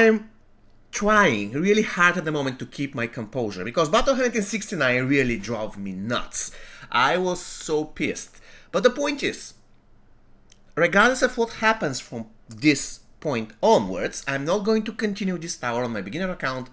I'm trying really hard at the moment to keep my composure, because Battle 169 really drove me nuts. I was so pissed. But the point is, regardless of what happens from this point onwards, I'm not going to continue this tower on my beginner account.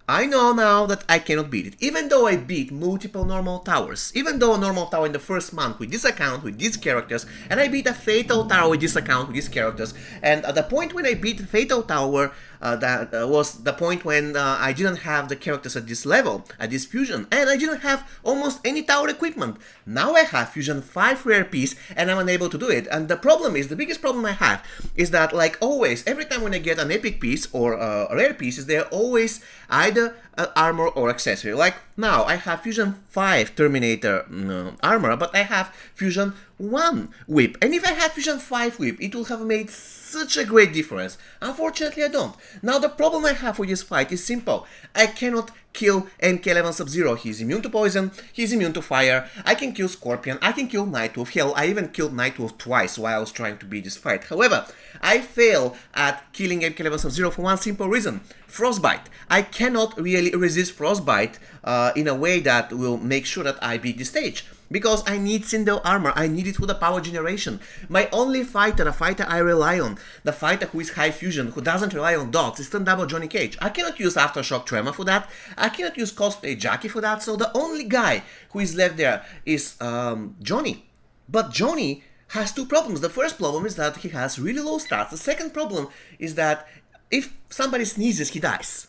I know now that I cannot beat it, even though I beat multiple normal towers, even though a normal tower in the first month with this account, with these characters, and I beat a fatal tower with this account, with these characters, and at the point when I beat the fatal tower, that was the point when I didn't have the characters at this level, at this fusion, and I didn't have almost any tower equipment. Now I have fusion 5 rare piece, and I'm unable to do it, and the problem is, the biggest problem I have, is that, like always, every time when I get an epic piece or a rare piece, they're always either armor or accessory. Like now, I have Fusion 5 Terminator armor, but I have Fusion 1 whip. And if I had Fusion 5 whip, it would have made such a great difference. Unfortunately, I don't. Now, the problem I have with this fight is simple. I cannot kill MK11 Sub-Zero. He's immune to poison, he's immune to fire, I can kill Scorpion, I can kill Nightwolf. Hell, I even killed Nightwolf twice while I was trying to beat this fight. However, I fail at killing MK11 Sub-Zero for one simple reason. Frostbite. I cannot really resist Frostbite in a way that will make sure that I beat the stage. Because I need Sindel armor, I need it for the power generation. My only fighter, a fighter I rely on, the fighter who is high fusion, who doesn't rely on dots, is Stun Double Johnny Cage. I cannot use Aftershock Tremor for that, I cannot use Cosplay Jackie for that, so the only guy who is left there is Johnny. But Johnny has two problems. The first problem is that he has really low stats. The second problem is that if somebody sneezes, he dies.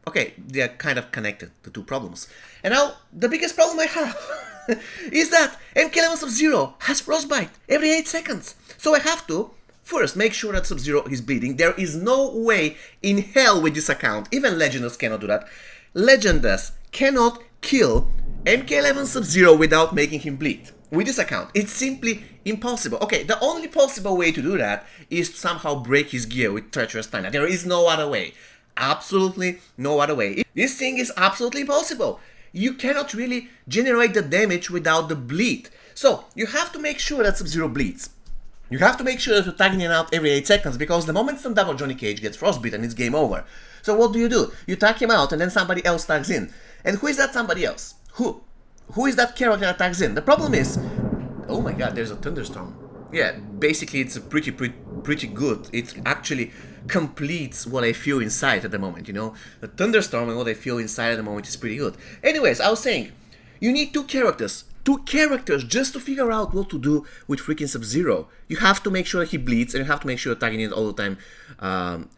Okay, they are kind of connected, the two problems. And now, the biggest problem I have is that MK11 Sub-Zero has Frostbite every 8 seconds. So I have to first make sure that Sub-Zero is bleeding. There is no way in hell with this account, even Legendas cannot do that. Legendas cannot kill MK11 Sub-Zero without making him bleed. With this account, it's simply impossible. Okay, the only possible way to do that is to somehow break his gear with Treacherous Thunder. There is no other way. Absolutely no other way. This thing is absolutely impossible. You cannot really generate the damage without the bleed. So, you have to make sure that Sub-Zero bleeds. You have to make sure that you're tagging it out every 8 seconds, because the moment some double Johnny Cage gets frostbitten, it's game over. So what do? You tag him out and then somebody else tags in. And who is that somebody else? Who is that character that tags in? The problem is... Oh my god, there's a thunderstorm. Yeah, basically it's pretty good. It actually completes what I feel inside at the moment, you know? The thunderstorm and what I feel inside at the moment is pretty good. Anyways, I was saying, you need two characters just to figure out what to do with freaking Sub-Zero. You have to make sure he bleeds, and you have to make sure you're tagging it all the time,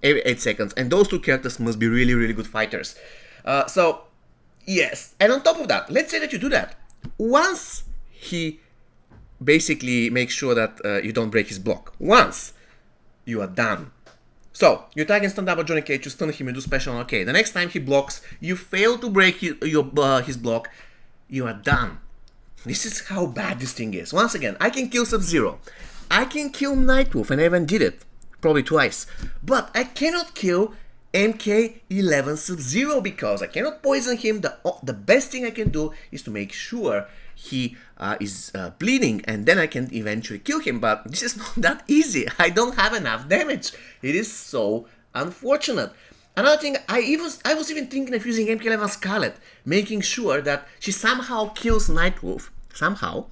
every 8 seconds, and those two characters must be really, really good fighters. So, yes, and on top of that, let's say that you do that. Once he basically makes sure that you don't break his block, once you are done. So, you tag in Stun Double Johnny Cage, you stun him, you do special, okay, the next time he blocks, you fail to break his block, you are done. This is how bad this thing is. Once again, I can kill Sub-Zero, I can kill Nightwolf, and I even did it, probably twice, but I cannot kill MK11 Sub-Zero because I cannot poison him. The best thing I can do is to make sure he is bleeding, and then I can eventually kill him, but this is not that easy. I don't have enough damage. It is so unfortunate. Another thing, I was even thinking of using MK11 Scarlet, making sure that she somehow kills Nightwolf. Somehow.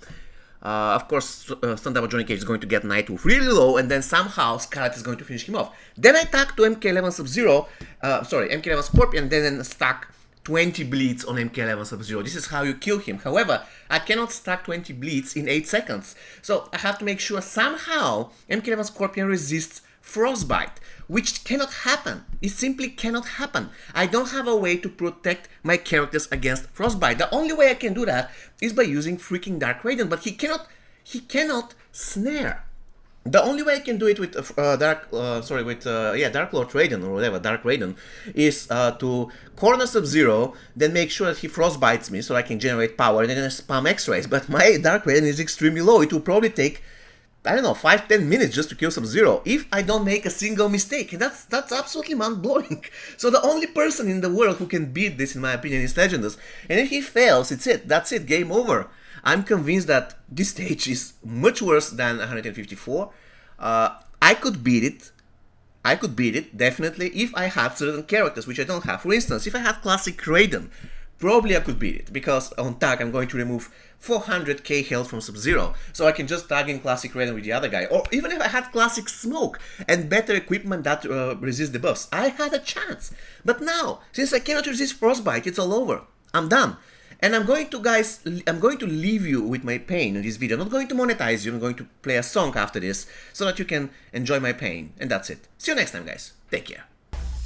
Of course, Stun Double Johnny Cage is going to get Nightwolf really low, and then somehow Scarlet is going to finish him off. Then I tag to MK11 Sub-Zero, MK11 Scorpion, and then stack 20 bleeds on MK11 Sub-Zero. This is how you kill him. However, I cannot stack 20 bleeds in 8 seconds. So I have to make sure somehow MK11 Scorpion resists Frostbite, which cannot happen. It simply cannot happen. I don't have a way to protect my characters against Frostbite. The only way I can do that is by using freaking Dark Raiden, but he cannot snare. The only way I can do it with Dark Lord Raiden or whatever, Dark Raiden, is to corner Sub-Zero, then make sure that he frostbites me so I can generate power, and then I spam X-Rays. But my Dark Raiden is extremely low. It will probably take, I don't know, 5-10 minutes just to kill Sub-Zero if I don't make a single mistake. And that's absolutely mind-blowing. So the only person in the world who can beat this, in my opinion, is Legendas. And if he fails, it's it. That's it. Game over. I'm convinced that this stage is much worse than 154. I could beat it. I could beat it, definitely, if I had certain characters, which I don't have. For instance, if I had Classic Raiden, probably I could beat it, because on tag I'm going to remove 400k health from Sub-Zero, so I can just tag in Classic Raiden with the other guy. Or even if I had Classic Smoke and better equipment that resists the buffs, I had a chance. But now, since I cannot resist Frostbite, it's all over. I'm done. And I'm going to leave you with my pain in this video. I'm not going to monetize you, I'm going to play a song after this, so that you can enjoy my pain. And that's it. See you next time, guys. Take care.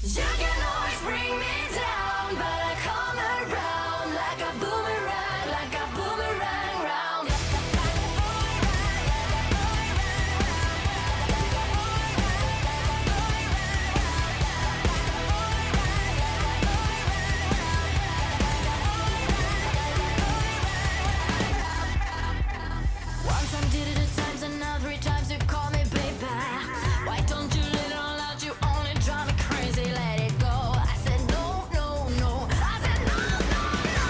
You can always bring me down, but I come around like a boomerang round. One time did it 2 times and now 3 times you call me baby. Why don't you let it all out? You only drive me crazy. Let it go. I said no, no, no. I said no, no, no.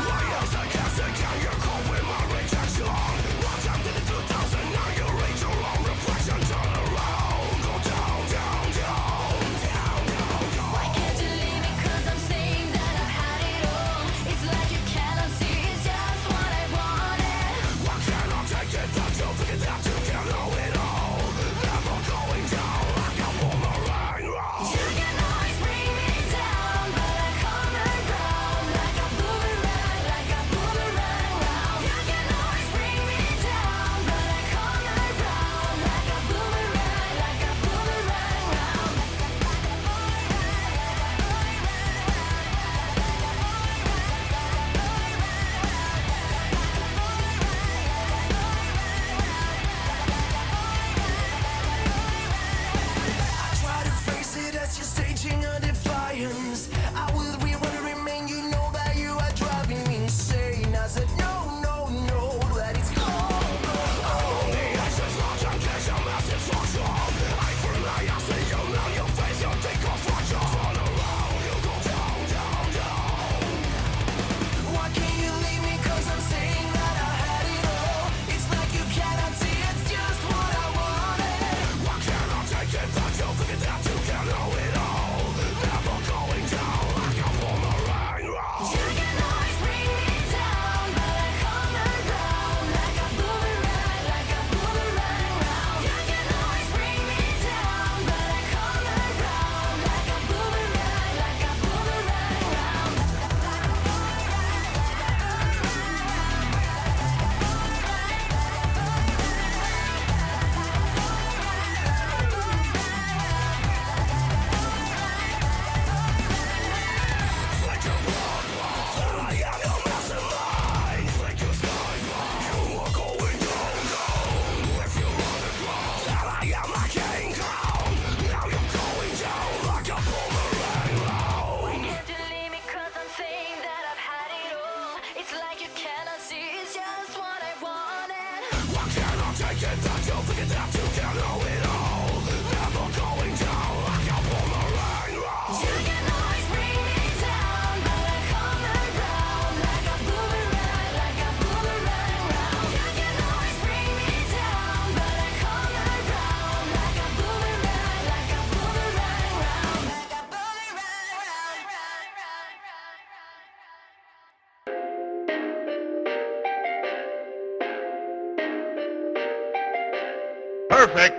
Why else I can't say can you cope with my rejection? One time did it 2000, now you reach your own reflection. Turn around, go down, down, down, down, down, down. Why can't you leave me? 'Cause I'm saying that I've had it all. It's like you cannot see, it's just what I wanted. Why can't I take it that you think that you can know it all? Never going down like a boomerang round. You can always bring me down, but I come around like a boomerang round. You can always bring me down, but I come around like a boomerang round. I try to face it as you're staging a defiance. I will rerun and remain, you know that you are driving me insane. I said no, no, no, that it's gone. On the ashes, large and cash, a massive structure. I feel I see you now, you face your deconstruction. Turn around, you go down, down, down. Why can't you leave me? 'Cause I'm saying that I had it all. It's like you cannot see, it's just what I wanted. Why can't I take it that you think that you can know it all? Never going down like a boomerang round. You can always bring me down, but I come around like a boomerang round. You can always bring me down, but I come around like a boomerang round. Like a blood that I am your mastermind. Like your skyline, you are going down, down. If you run across that I am my King Kong, now you're going down like a boomerang round. Why can't you leave me? 'Cause I'm saying that I've had it all. It's like you cannot see, it's just what I wanted. Why can't I take it that you think that you can know it all? Never going down like a boomerang round. You can always bring me down, but I come around like a boomerang round. You can always bring me down, but I come around like a boomerang round. Like a boomerang round. Perfect.